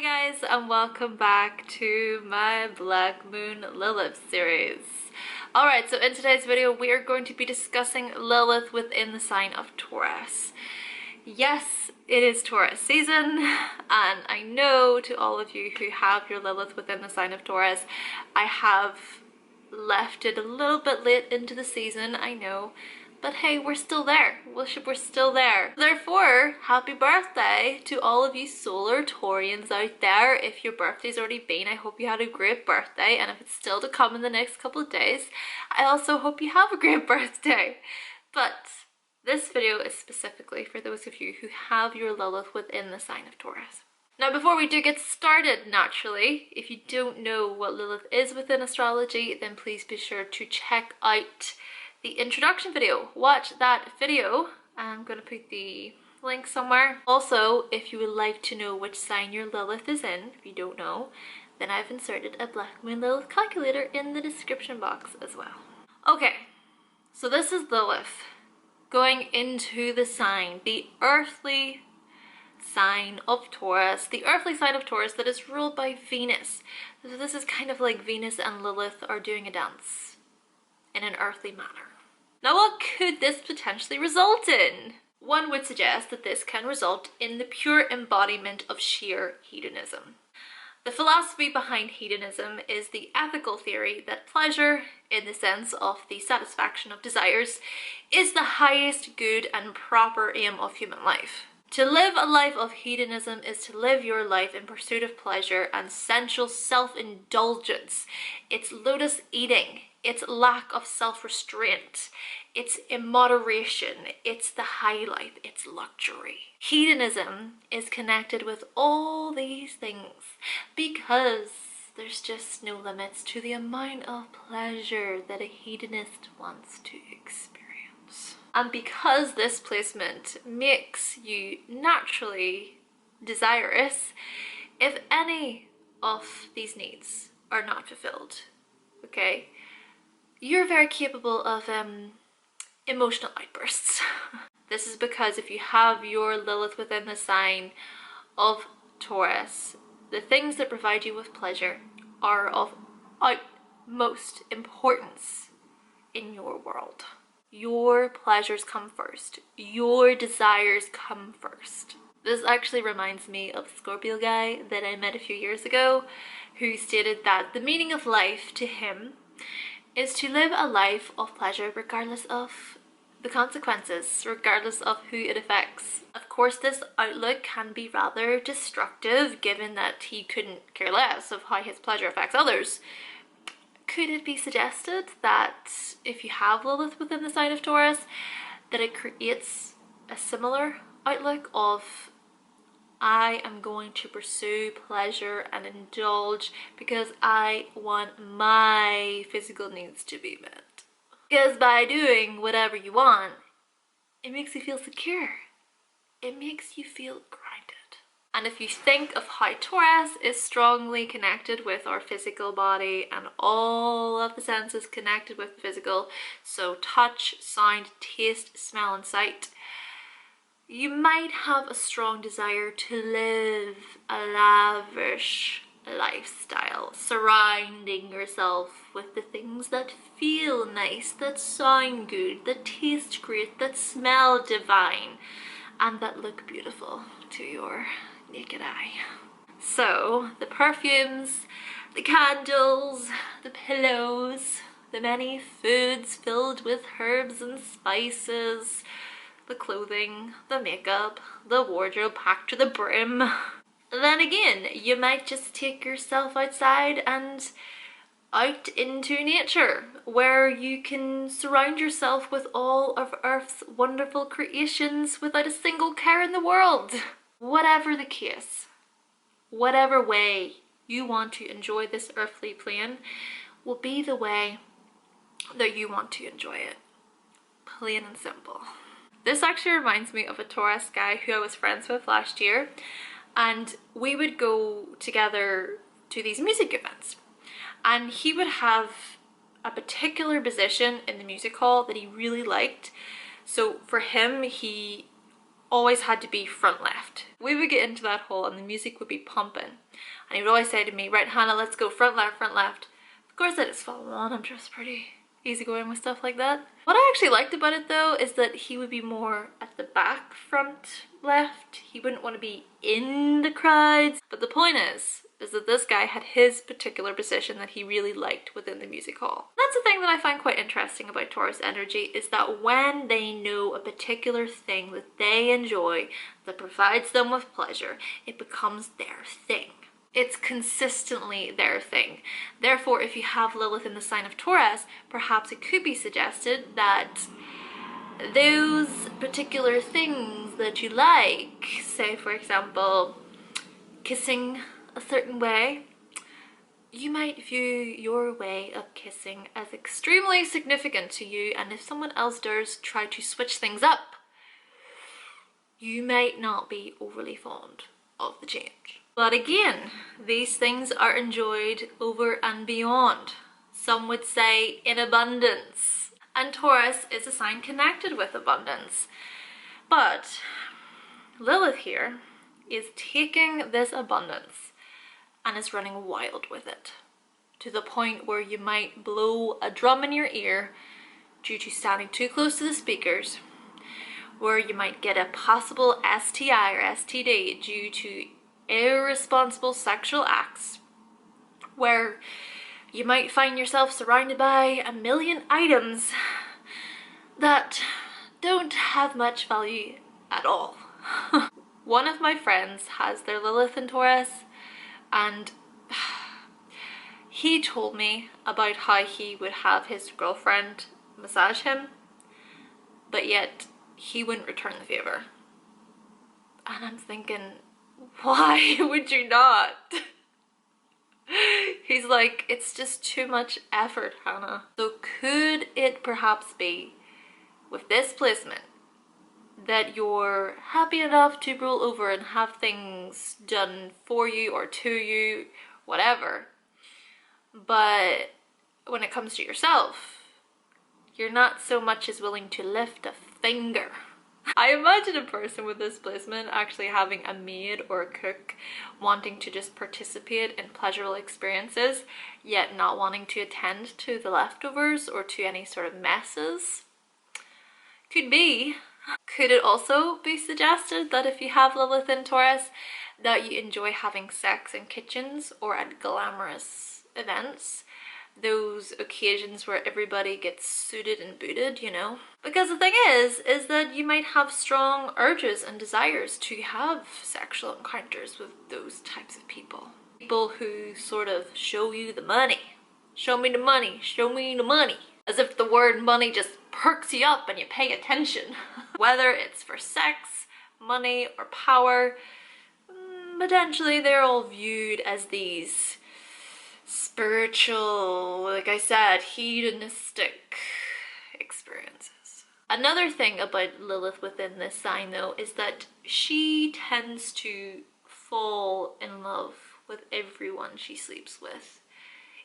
guys, and welcome back to my Black Moon Lilith series. Alright, so in today's video we are going to be discussing Lilith within the sign of Taurus. Yes, it is Taurus season, and I know to all of you who have your Lilith within the sign of Taurus, I have left it a little bit late into the season, I know. But hey, we're still there. We're still there. Therefore, happy birthday to all of you solar Taurians out there. If your birthday's already been, I hope you had a great birthday. And if it's still to come in the next couple of days, I also hope you have a great birthday. But this video is specifically for those of you who have your Lilith within the sign of Taurus. Now, before we do get started, naturally, if you don't know what Lilith is within astrology, then please be sure to check out the introduction video. Watch that video. I'm going to put the link somewhere. Also, if you would like to know which sign your Lilith is in, if you don't know, then I've inserted a Black Moon Lilith calculator in the description box as well. Okay, so this is Lilith going into the sign, the earthly sign of Taurus, the earthly sign of Taurus that is ruled by Venus. So this is kind of like Venus and Lilith are doing a dance in an earthly manner. Now, what could this potentially result in? One would suggest that this can result in the pure embodiment of sheer hedonism. The philosophy behind hedonism is the ethical theory that pleasure, in the sense of the satisfaction of desires, is the highest good and proper aim of human life. To live a life of hedonism is to live your life in pursuit of pleasure and sensual self-indulgence. It's lotus eating. It's lack of self-restraint. It's immoderation. It's the high life. It's luxury. Hedonism is connected with all these things because there's just no limits to the amount of pleasure that a hedonist wants to experience. And because this placement makes you naturally desirous, if any of these needs are not fulfilled, okay, you're very capable of emotional outbursts. This is because if you have your Lilith within the sign of Taurus, the things that provide you with pleasure are of utmost importance in your world. Your pleasures come first. Your desires come first. This actually reminds me of a Scorpio guy that I met a few years ago who stated that the meaning of life to him is to live a life of pleasure regardless of the consequences, regardless of who it affects. Of course, this outlook can be rather destructive given that he couldn't care less of how his pleasure affects others. Could it be suggested that if you have Lilith within the sign of Taurus, that it creates a similar outlook of I am going to pursue pleasure and indulge because I want my physical needs to be met. Because by doing whatever you want, it makes you feel secure. It makes you feel grounded. And if you think of how Taurus is strongly connected with our physical body and all of the senses connected with the physical, so touch, sound, taste, smell and sight, you might have a strong desire to live a lavish lifestyle, surrounding yourself with the things that feel nice, that sound good, that taste great, that smell divine, and that look beautiful to your naked eye. So the perfumes, the candles, the pillows, the many foods filled with herbs and spices, the clothing, the makeup, the wardrobe packed to the brim. Then again, you might just take yourself outside and out into nature, where you can surround yourself with all of Earth's wonderful creations without a single care in the world. Whatever the case, whatever way you want to enjoy this earthly plane will be the way that you want to enjoy it. Plain and simple. This actually reminds me of a Taurus guy who I was friends with last year, and we would go together to these music events, and he would have a particular position in the music hall that he really liked. So for him, he always had to be front left. We would get into that hole and the music would be pumping. And he would always say to me, right Hannah, let's go front left, front left. Of course I just follow on, I'm just pretty easygoing with stuff like that. What I actually liked about it though is that he would be more at the back front left. He wouldn't want to be in the crowds. But the point is that this guy had his particular position that he really liked within the music hall. That's the thing that I find quite interesting about Taurus energy, is that when they know a particular thing that they enjoy, that provides them with pleasure, it becomes their thing. It's consistently their thing. Therefore, if you have Lilith in the sign of Taurus, perhaps it could be suggested that those particular things that you like, say for example, kissing a certain way, you might view your way of kissing as extremely significant to you, and if someone else does try to switch things up, you might not be overly fond of the change. But again, these things are enjoyed over and beyond. Some would say in abundance. And Taurus is a sign connected with abundance. But Lilith here is taking this abundance and is running wild with it, to the point where you might blow a drum in your ear due to standing too close to the speakers, where you might get a possible STI or STD due to irresponsible sexual acts, where you might find yourself surrounded by a million items that don't have much value at all. One of my friends has their Lilith in Taurus, and he told me about how he would have his girlfriend massage him, but yet he wouldn't return the favor. And I'm thinking, why would you not? He's like, it's just too much effort, Hannah. So could it perhaps be, with this placement, that you're happy enough to roll over and have things done for you or to you, whatever, but when it comes to yourself, you're not so much as willing to lift a finger? I imagine a person with this placement actually having a maid or a cook wanting to just participate in pleasurable experiences, yet not wanting to attend to the leftovers or to any sort of messes. Could be. Could it also be suggested that if you have Lilith in Taurus, that you enjoy having sex in kitchens or at glamorous events? Those occasions where everybody gets suited and booted, you know? Because the thing is that you might have strong urges and desires to have sexual encounters with those types of people. People who sort of show you the money. Show me the money, show me the money. As if the word money just perks you up and you pay attention. Whether it's for sex, money, or power, potentially they're all viewed as these spiritual, like I said, hedonistic experiences. Another thing about Lilith within this sign though is that she tends to fall in love with everyone she sleeps with,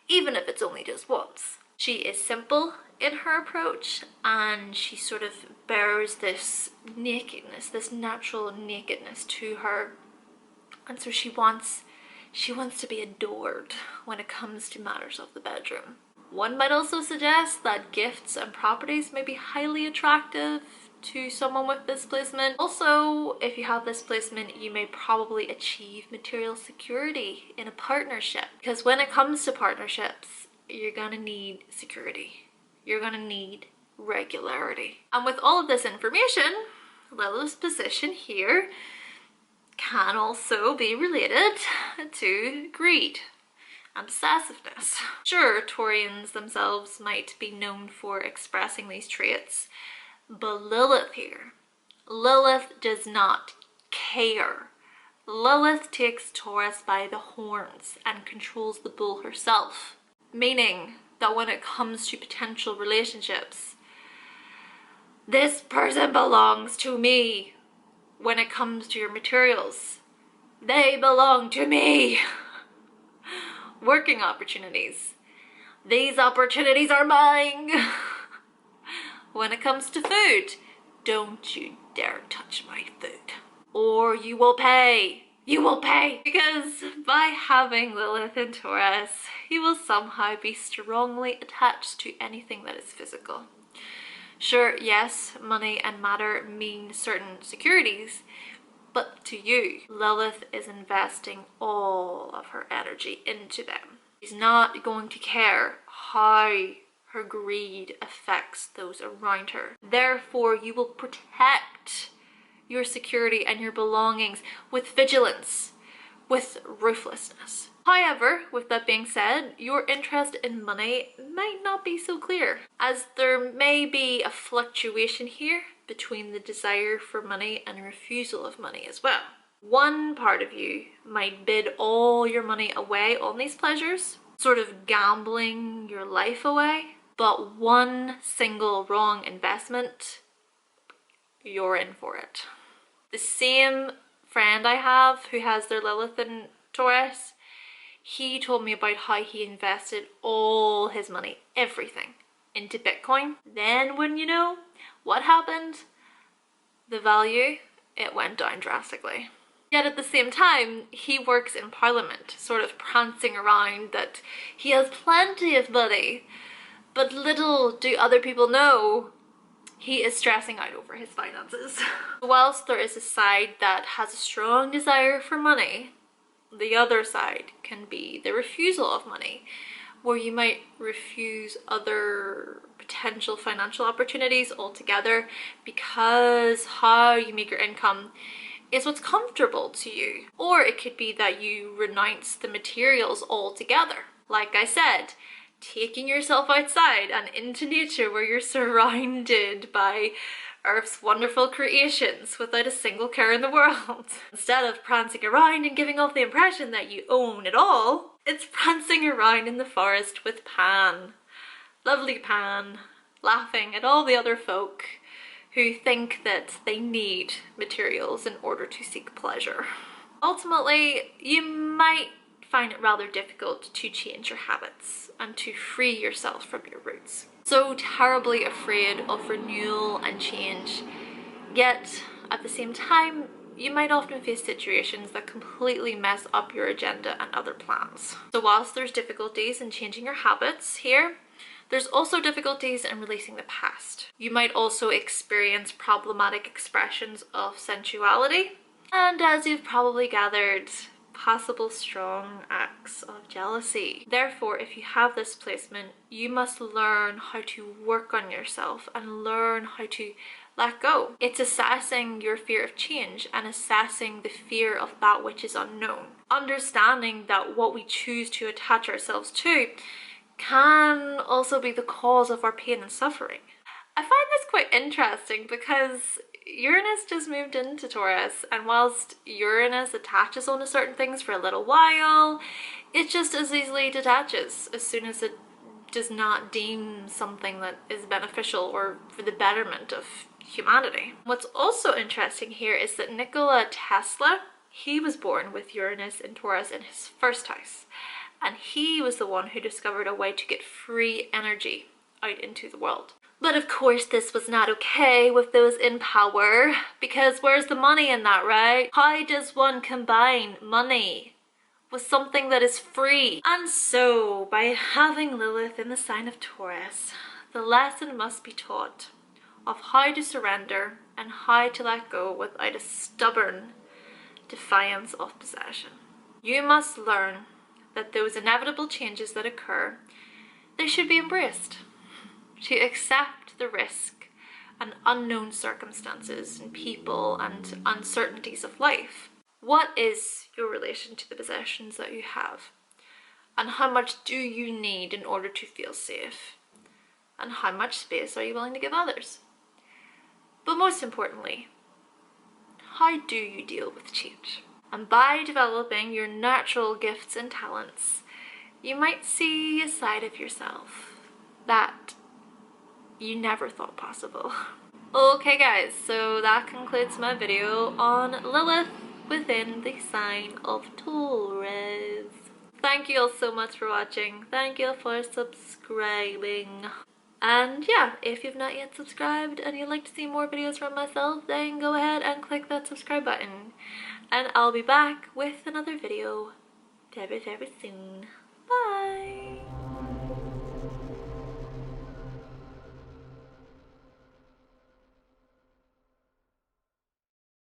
even if it's only just once. She is simple in her approach, and she sort of bears this nakedness, this natural nakedness to her, and so she wants to be adored when it comes to matters of the bedroom. One might also suggest that gifts and properties may be highly attractive to someone with this placement. Also, if you have this placement, you may probably achieve material security in a partnership, because when it comes to partnerships, you're gonna need security. You're gonna need regularity. And with all of this information, Lilith's position here can also be related to greed and obsessiveness. Sure, Taurians themselves might be known for expressing these traits, but Lilith here, Lilith does not care. Lilith takes Taurus by the horns and controls the bull herself. Meaning that when it comes to potential relationships, this person belongs to me. When it comes to your materials, they belong to me. Working opportunities, these opportunities are mine. When it comes to food, don't you dare touch my food, or you will pay. You will pay! Because by having Lilith in Taurus, you will somehow be strongly attached to anything that is physical. Sure, yes, money and matter mean certain securities, but to you, Lilith is investing all of her energy into them. She's not going to care how her greed affects those around her. Therefore, you will protect your security and your belongings with vigilance, with ruthlessness. However, with that being said, your interest in money might not be so clear, as there may be a fluctuation here between the desire for money and refusal of money as well. One part of you might bid all your money away on these pleasures, sort of gambling your life away, but one single wrong investment, you're in for it. The same friend I have who has their Lilith in Taurus, he told me about how he invested all his money, everything, into Bitcoin. Then wouldn't you know, what happened? The value, it went down drastically. Yet at the same time, he works in Parliament, sort of prancing around that he has plenty of money, but little do other people know he is stressing out over his finances. Whilst there is a side that has a strong desire for money, the other side can be the refusal of money, where you might refuse other potential financial opportunities altogether because how you make your income is what's comfortable to you. Or it could be that you renounce the materials altogether. Like I said, taking yourself outside and into nature where you're surrounded by Earth's wonderful creations without a single care in the world. Instead of prancing around and giving off the impression that you own it all, it's prancing around in the forest with Pan, lovely Pan, laughing at all the other folk who think that they need materials in order to seek pleasure. Ultimately, you might find it rather difficult to change your habits and to free yourself from your roots. So terribly afraid of renewal and change, yet at the same time, you might often face situations that completely mess up your agenda and other plans. So whilst there's difficulties in changing your habits here, there's also difficulties in releasing the past. You might also experience problematic expressions of sensuality, and as you've probably gathered, possible strong acts of jealousy. Therefore, if you have this placement, you must learn how to work on yourself and learn how to let go. It's assessing your fear of change and assessing the fear of that which is unknown. Understanding that what we choose to attach ourselves to can also be the cause of our pain and suffering. I find this quite interesting because Uranus just moved into Taurus, and whilst Uranus attaches onto certain things for a little while, it just as easily detaches as soon as it does not deem something that is beneficial or for the betterment of humanity. What's also interesting here is that Nikola Tesla, he was born with Uranus in Taurus in his first house, and he was the one who discovered a way to get free energy out into the world. But of course this was not okay with those in power, because where's the money in that, right? How does one combine money with something that is free? And so, by having Lilith in the sign of Taurus, the lesson must be taught of how to surrender and how to let go without a stubborn defiance of possession. You must learn that those inevitable changes that occur, they should be embraced. To accept the risk and unknown circumstances and people and uncertainties of life. What is your relation to the possessions that you have? And how much do you need in order to feel safe? And how much space are you willing to give others? But most importantly, how do you deal with change? And by developing your natural gifts and talents, you might see a side of yourself that you never thought possible. Okay guys, so that concludes my video on Lilith within the sign of Taurus. Thank you all so much for watching. Thank you for subscribing. And yeah, if you've not yet subscribed and you'd like to see more videos from myself, then go ahead and click that subscribe button. And I'll be back with another video very, very soon. Bye!